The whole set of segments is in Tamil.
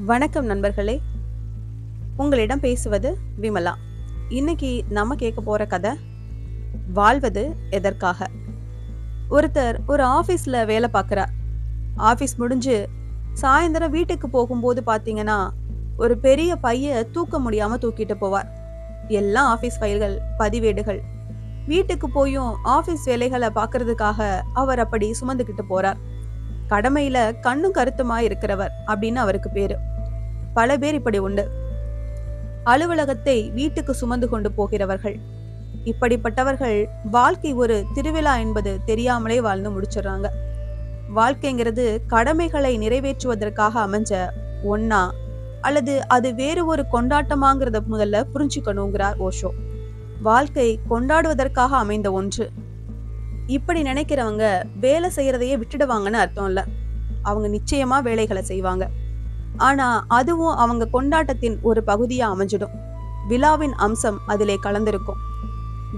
வணக்கம் நண்பர்களே, உங்களிடம் பேசுவது விமலா. இன்னைக்கு நம்ம கேட்க போற கதை வாழ்வது எதற்காக. ஒருத்தர் ஒரு ஆபீஸ்ல வேலை பார்க்கிறார். ஆபீஸ் முடிஞ்சு சாயந்தரம் வீட்டுக்கு போகும்போது பாத்தீங்கன்னா ஒரு பெரிய பைய தூக்க முடியாம தூக்கிட்டு போவார். எல்லாம் ஆபீஸ் ஃபைல்கள், பதிவேடுகள். வீட்டுக்கு போயும் ஆபீஸ் வேலைகளை பார்க்கறதுக்காக அவர் அப்படி சுமந்துக்கிட்டு போறார். கடமையில கண்ணும் கருத்துமா இருக்கிறவர் அப்படின்னு அவருக்கு பேரு. பல பேர் இப்படி உண்டு. அலுவலகத்தை வீட்டுக்கு சுமந்து கொண்டு போகிறவர்கள். இப்படிப்பட்டவர்கள் வாழ்க்கை ஒரு திருவிழா என்பது தெரியாமலே வாழ்ந்து முடிச்சிடறாங்க. வாழ்க்கைங்கிறது கடமைகளை நிறைவேற்றுவதற்காக அமைஞ்ச ஒன்னா அல்லது அது வேறு ஒரு கொண்டாட்டமாங்கிறத முதல்ல புரிஞ்சுக்கணுங்கிறார் ஓஷோ. வாழ்க்கை கொண்டாடுவதற்காக அமைந்த ஒன்று. இப்படி நினைக்கிறவங்க வேலை செய்யறதையே விட்டுடுவாங்கன்னு அர்த்தம் இல்ல. அவங்க நிச்சயமா வேலைகளை செய்வாங்க. ஆனா அதுவும் அவங்க கொண்டாட்டத்தின் ஒரு பகுதியா அமைஞ்சிடும். விழாவின் அம்சம் அதிலே கலந்திருக்கும்.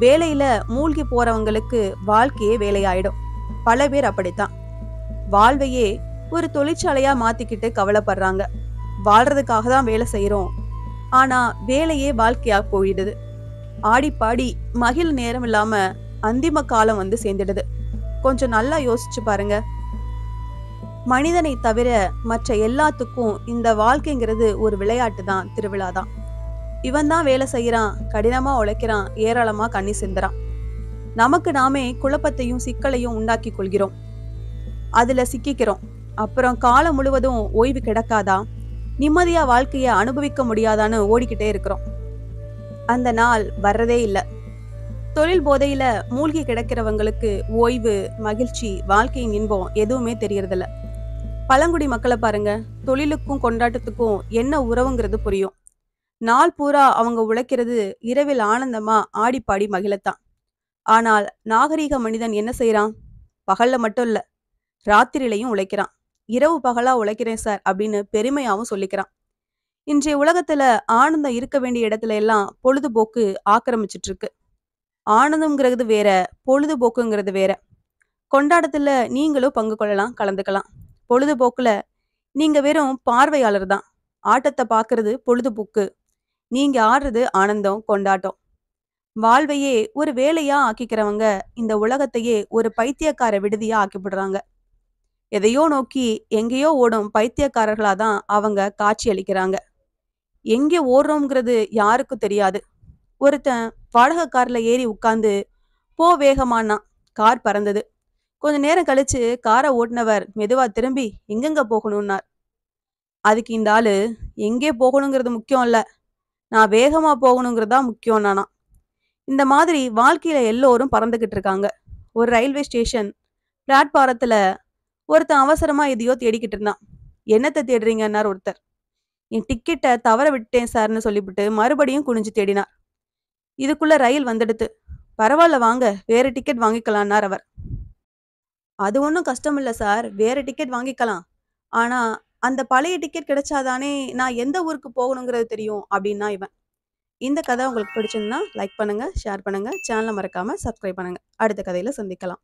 வேலையில மூழ்கி போறவங்களுக்கு வாழ்க்கையே வேலையாயிடும். பல பேர் அப்படித்தான் வாழ்வையே ஒரு தொழிற்சாலையா மாத்திக்கிட்டு கவலைப்படுறாங்க. வாழ்றதுக்காக தான் வேலை செய்யறோம், ஆனா வேலையே வாழ்க்கையா போயிடுது. ஆடிப்பாடி மகிழ் நேரம் இல்லாம அந்திம காலம் வந்து சேர்ந்துடுது. கொஞ்சம் நல்லா யோசிச்சு பாருங்க. மனிதனை தவிர மற்ற எல்லாத்துக்கும் இந்த வாழ்க்கைங்கிறது ஒரு விளையாட்டு தான், திருவிழா தான். இவன் தான் வேலை செய்யறான், கடினமா உழைக்கிறான், ஏராளமா கண்ணி சிந்துறான். நமக்கு நாமே குழப்பத்தையும் சிக்கலையும் உண்டாக்கி கொள்கிறோம், அதுல சிக்கிக்கிறோம். அப்புறம் காலம் முழுவதும் ஓய்வு கிடைக்காதா, நிம்மதியா வாழ்க்கைய அனுபவிக்க முடியாதான்னு ஓடிக்கிட்டே இருக்கிறோம். அந்த நாள் வர்றதே இல்லை. தொழில் போதையில மூழ்கி கிடக்கிறவங்களுக்கு ஓய்வு, மகிழ்ச்சி, வாழ்க்கையின் இன்பம் எதுவுமே தெரியறதில்ல. பழங்குடி மக்களை பாருங்க, தொழிலுக்கும் கொண்டாட்டத்துக்கும் என்ன உறவுங்கிறது புரியும். நாள் பூரா அவங்க உழைக்கிறது இரவில் ஆனந்தமா ஆடிப்பாடி மகிழத்தான். ஆனால் நாகரீக மனிதன் என்ன செய்யறான்? பகல்ல மட்டும் இல்ல, ராத்திரிலையும் உழைக்கிறான். இரவு பகலா உழைக்கிறேன் சார் அப்படின்னு பெருமையாவும் சொல்லிக்கிறான். இன்றைய உலகத்துல ஆனந்தம் இருக்க வேண்டிய இடத்துல எல்லாம் பொழுதுபோக்கு ஆக்கிரமிச்சிட்டு இருக்கு. ஆனந்தம்ங்கிறது வேற, பொழுதுபோக்குங்கிறது வேற. கொண்டாட்டத்துல நீங்களும் பங்கு கொள்ளலாம், கலந்துக்கலாம். பொழுதுபோக்குல நீங்க வெறும் பார்வையாளர் தான். ஆட்டத்தை பாக்குறது பொழுதுபோக்கு, நீங்க ஆடுறது ஆனந்தம், கொண்டாட்டம். வாழ்வையே ஒரு வேலையா ஆக்கிக்கிறவங்க இந்த உலகத்தையே ஒரு பைத்தியக்கார விடுதியா ஆக்கிவிடுறாங்க. எதையோ நோக்கி எங்கேயோ ஓடும் பைத்தியக்காரர்களாதான் அவங்க காட்சி அளிக்கிறாங்க. எங்கே ஓடுறோம்ங்கிறது யாருக்கும் தெரியாது. ஒருத்தன் வாடகை கார்ல ஏறி உட்கார்ந்து போ வேகமானா கார் பறந்தது. கொஞ்ச நேரம் கழிச்சு காரை ஓட்டுனவர் மெதுவா திரும்பி எங்கெங்க போகணும்னார். அதுக்கு இந்த ஆளு, எங்கே போகணுங்கிறது முக்கியம் இல்ல, நான் வேகமா போகணுங்கிறதா முக்கியம் நானா. இந்த மாதிரி வாழ்க்கையில எல்லோரும் பறந்துகிட்டு இருக்காங்க. ஒரு ரயில்வே ஸ்டேஷன் பிளாட்பாரத்துல ஒருத்தன் அவசரமா எதையோ தேடிக்கிட்டு இருந்தான். என்னத்தை தேடுறீங்கன்னார் ஒருத்தர். என் டிக்கெட்டை தவற விட்டேன் சார்னு சொல்லிவிட்டு மறுபடியும் குனிஞ்சு தேடினார். இதுக்குள்ள ரயில் வந்துடுத்து. பரவாயில்ல வாங்க, வேற டிக்கெட் வாங்கிக்கலான்னார் அவர். அது ஒன்றும் கஷ்டம் இல்லை சார், வேற டிக்கெட் வாங்கிக்கலாம். ஆனா அந்த பழைய டிக்கெட் கிடைச்சாதானே நான் எந்த ஊருக்கு போகணுங்கிறது தெரியும் அப்படின்னா இவன். இந்த கதை உங்களுக்கு பிடிச்சிருந்தா லைக் பண்ணுங்க, ஷேர் பண்ணுங்க, சேனலை மறக்காம சப்ஸ்கிரைப் பண்ணுங்க. அடுத்த கதையில சந்திக்கலாம்.